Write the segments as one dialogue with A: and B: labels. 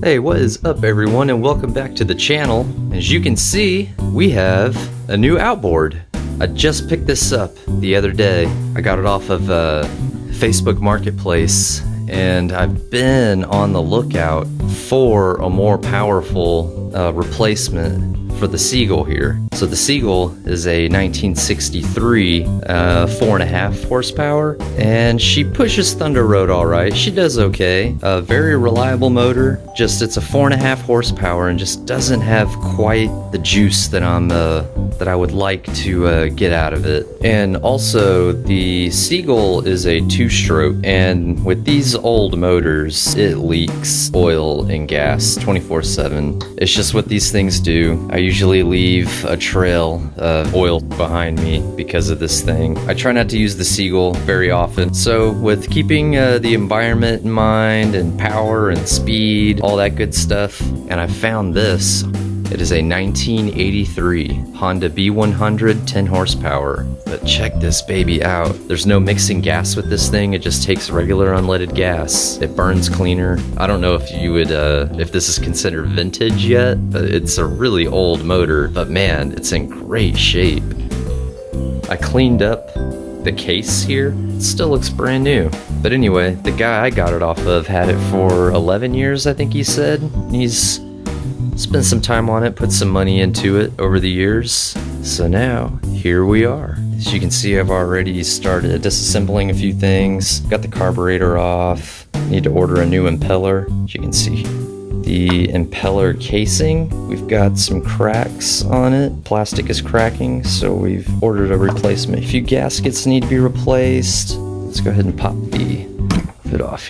A: Hey, what is up everyone, and welcome back to the channel. As you can see, we have a new outboard. I just picked this up the other day. I got it off of Facebook Marketplace, and I've been on the lookout for a more powerful replacement for the Seagull here. So the Seagull is a 1963 4.5 horsepower, and she pushes Thunder Road all right. She does okay. A very reliable motor. Just it's a 4.5 horsepower and just doesn't have quite the juice that that I would like to get out of it. And also the Seagull is a 2-stroke, and with these old motors, it leaks oil and gas 24/7. It's just what these things do. I usually leave a trail of oil behind me because of this thing. I try not to use the Seagull very often. So with keeping the environment in mind and power and speed, all that good stuff, and I found this. It is a 1983 Honda B100 10 horsepower. But check this baby out. There's no mixing gas with this thing. It just takes regular unleaded gas. It burns cleaner. I don't know if you would, if this is considered vintage yet, but it's a really old motor. But man, it's in great shape. I cleaned up the case here. It still looks brand new. But anyway, the guy I got it off of had it for 11 years, I think he said. He's spent some time on it, put some money into it over the years. So now, here we are. As you can see, I've already started disassembling a few things. Got the carburetor off. Need to order a new impeller. As you can see, the impeller casing, we've got some cracks on it. Plastic is cracking, so we've ordered a replacement. A few gaskets need to be replaced. Let's go ahead and pop the hood off.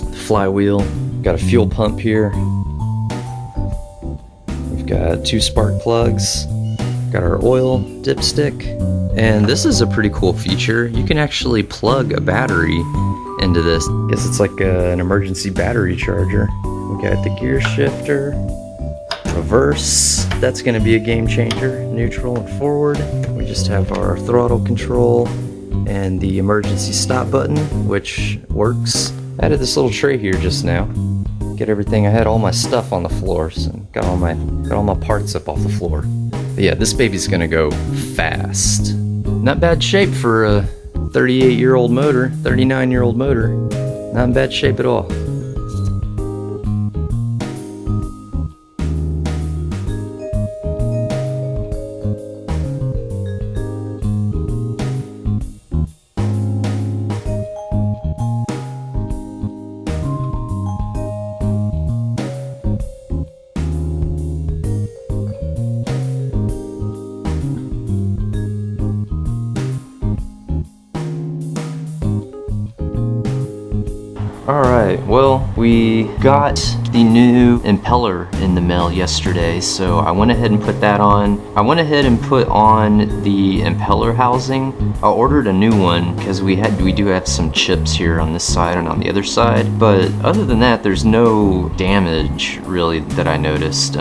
A: The flywheel. Got a fuel pump here. We've got 2 spark plugs. Got our oil dipstick. And this is a pretty cool feature. You can actually plug a battery into this. I guess it's like an emergency battery charger. We got the gear shifter. Reverse. That's going to be a game changer. Neutral and forward. We just have our throttle control and the emergency stop button, which works. I added this little tray here just now. Get everything. I had all my stuff on the floor, so got all my parts up off the floor. But yeah, this baby's gonna go fast. Not bad shape for a 38-year-old motor, 39-year-old motor. Not in bad shape at all. Alright, well, we got the new impeller in the mail yesterday, so I went ahead and put that on. I went ahead and put on the impeller housing. I ordered a new one because we do have some chips here on this side and on the other side, but other than that, there's no damage really that I noticed.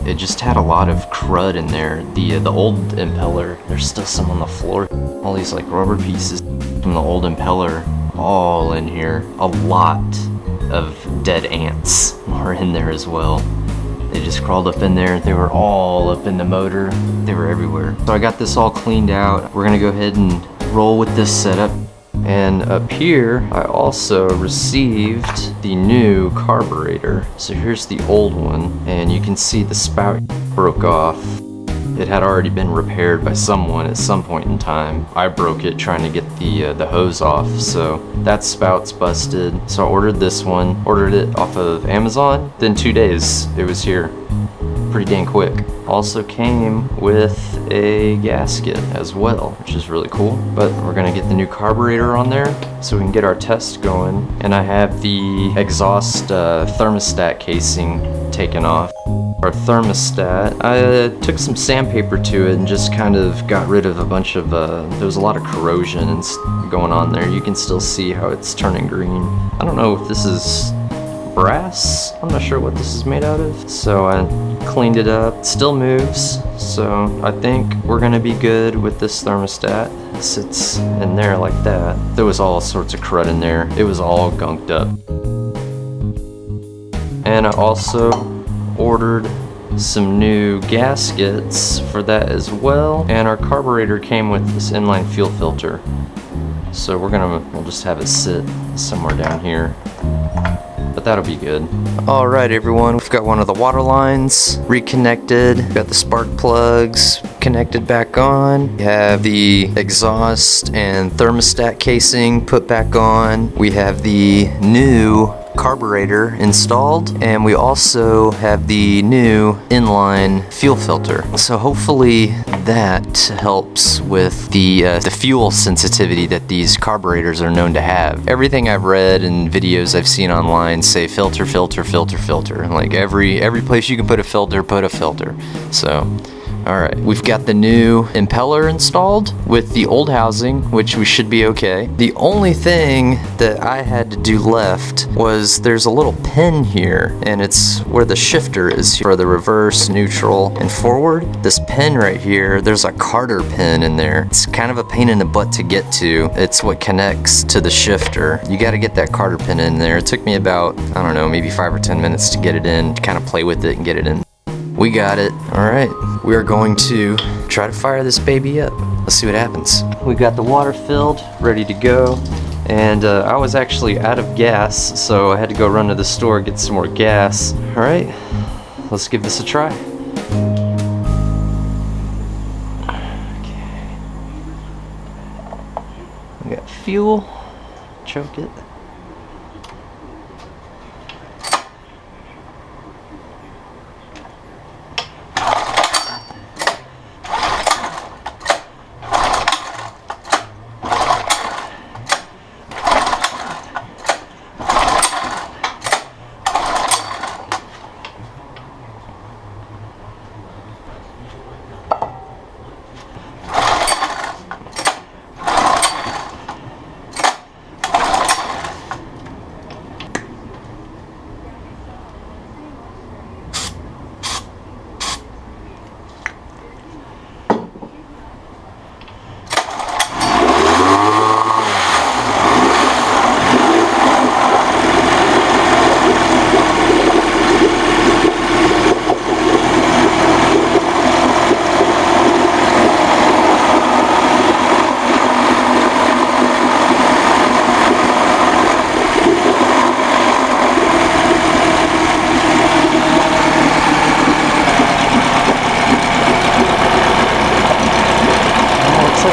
A: It just had a lot of crud in there. The old impeller, there's still some on the floor. All these like rubber pieces from the old impeller all in here. A lot of dead ants are in there as well. They just crawled up in there. They were all up in the motor. They were everywhere. So I got this all cleaned out. We're gonna go ahead and roll with this setup. And up here, I also received the new carburetor. So here's the old one, and you can see the spout broke off. It had already been repaired by someone at some point in time. I broke it trying to get the hose off, so that spout's busted. So I ordered this one, ordered it off of Amazon. Then 2 days, it was here. Pretty dang quick. Also came with a gasket as well, which is really cool. But we're gonna get the new carburetor on there so we can get our test going. And I have the exhaust thermostat casing taken off. Our thermostat, I took some sandpaper to it and just kind of got rid of a bunch of, there was a lot of corrosion and going on there. You can still see how it's turning green. I don't know if this is brass. I'm not sure what this is made out of. So I cleaned it up. It still moves. So I think we're gonna be good with this thermostat. It sits in there like that. There was all sorts of crud in there. It was all gunked up. And I also ordered some new gaskets for that as well. And our carburetor came with this inline fuel filter. So we'll just have it sit somewhere down here. But that'll be good. Alright everyone, we've got one of the water lines reconnected. We've got the spark plugs connected back on. We have the exhaust and thermostat casing put back on. We have the new carburetor installed, and we also have the new inline fuel filter. So hopefully that helps with the fuel sensitivity that these carburetors are known to have. Everything I've read and videos I've seen online say filter, filter, filter, filter. Like every place you can put a filter, put a filter. So alright, we've got the new impeller installed with the old housing, which we should be okay. The only thing that I had to do left was there's a little pin here, and it's where the shifter is for the reverse, neutral, and forward. This pin right here, there's a Carter pin in there. It's kind of a pain in the butt to get to. It's what connects to the shifter. You gotta get that Carter pin in there. It took me about, I don't know, maybe 5 or 10 minutes to get it in, to kind of play with it and get it in. We got it. Alright, we are going to try to fire this baby up. Let's see what happens. We got the water filled, ready to go. And I was actually out of gas, so I had to go run to the store, get some more gas. Alright, let's give this a try. Okay. We got fuel. Choke it.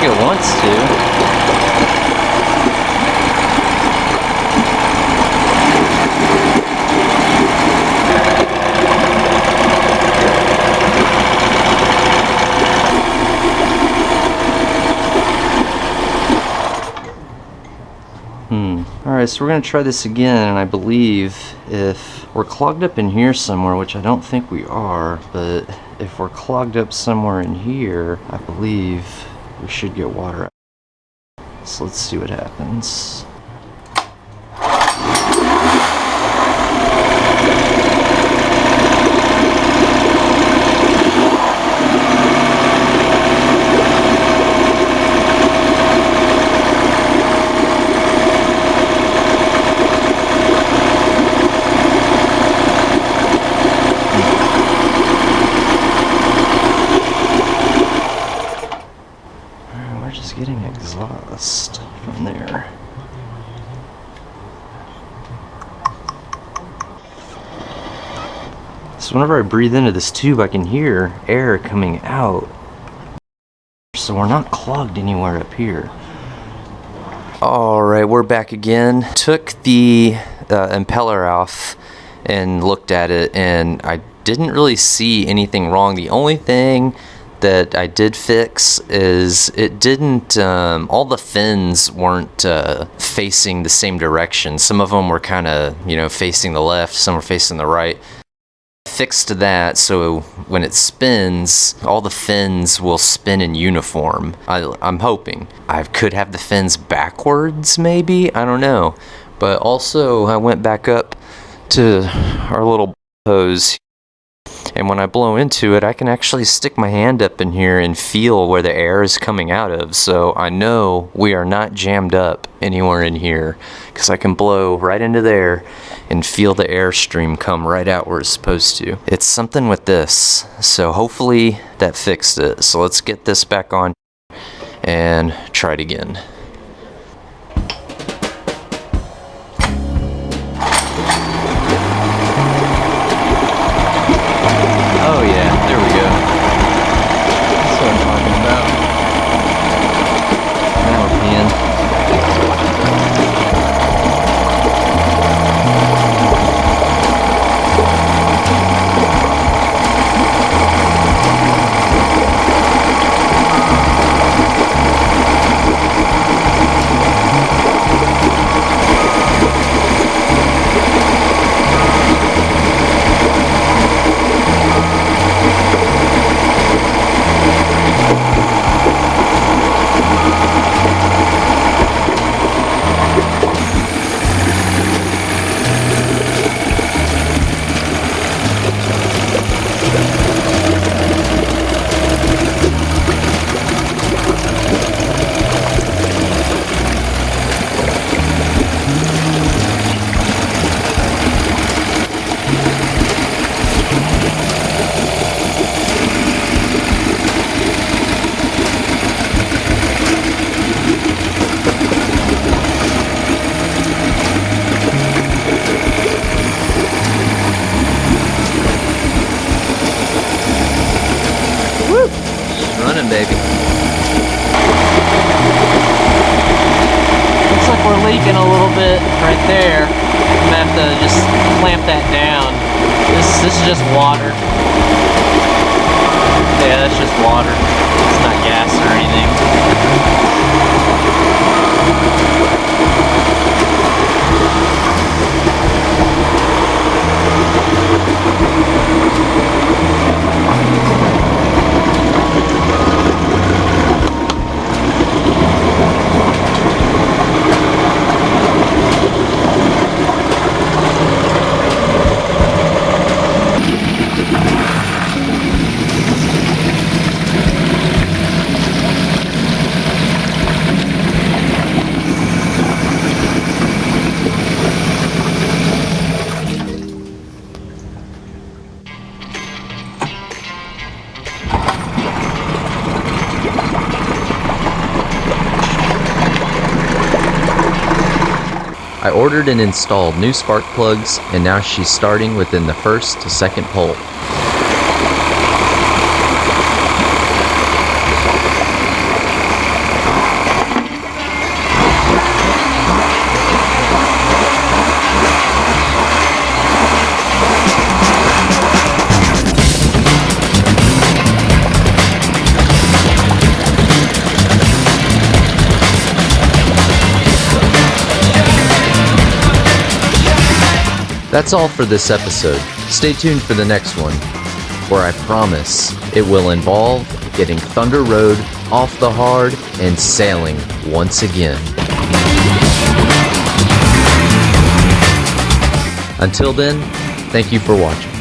A: It wants to. Alright, so we're going to try this again, and I believe if we're clogged up in here somewhere, which I don't think we are, but if we're clogged up somewhere in here, I believe we should get water out. So let's see what happens. Getting exhaust from there. So whenever I breathe into this tube, I can hear air coming out. So we're not clogged anywhere up here. Alright, we're back again. Took the impeller off and looked at it, and I didn't really see anything wrong. The only thing that I did fix is it didn't, all the fins weren't facing the same direction. Some of them were kind of, facing the left, some were facing the right. Fixed that so when it spins, all the fins will spin in uniform. I'm hoping. I could have the fins backwards maybe, I don't know. But also I went back up to our little hose, And when I blow into it, I can actually stick my hand up in here and feel where the air is coming out of. So I know we are not jammed up anywhere in here, because I can blow right into there and feel the airstream come right out where it's supposed to. It's something with this. So hopefully that fixed it. So let's get this back on and try it again. Oh yeah, there we go. That's what I'm talking about. Now we're peeing. Running, baby.
B: Looks like we're leaking a little bit right there. I'm gonna have to just clamp that down. This is just water. Yeah, that's just water. It's not gas or anything.
A: I ordered and installed new spark plugs, and now she's starting within the first to second pull. That's all for this episode. Stay tuned for the next one, where I promise it will involve getting Thunder Road off the hard and sailing once again. Until then, thank you for watching.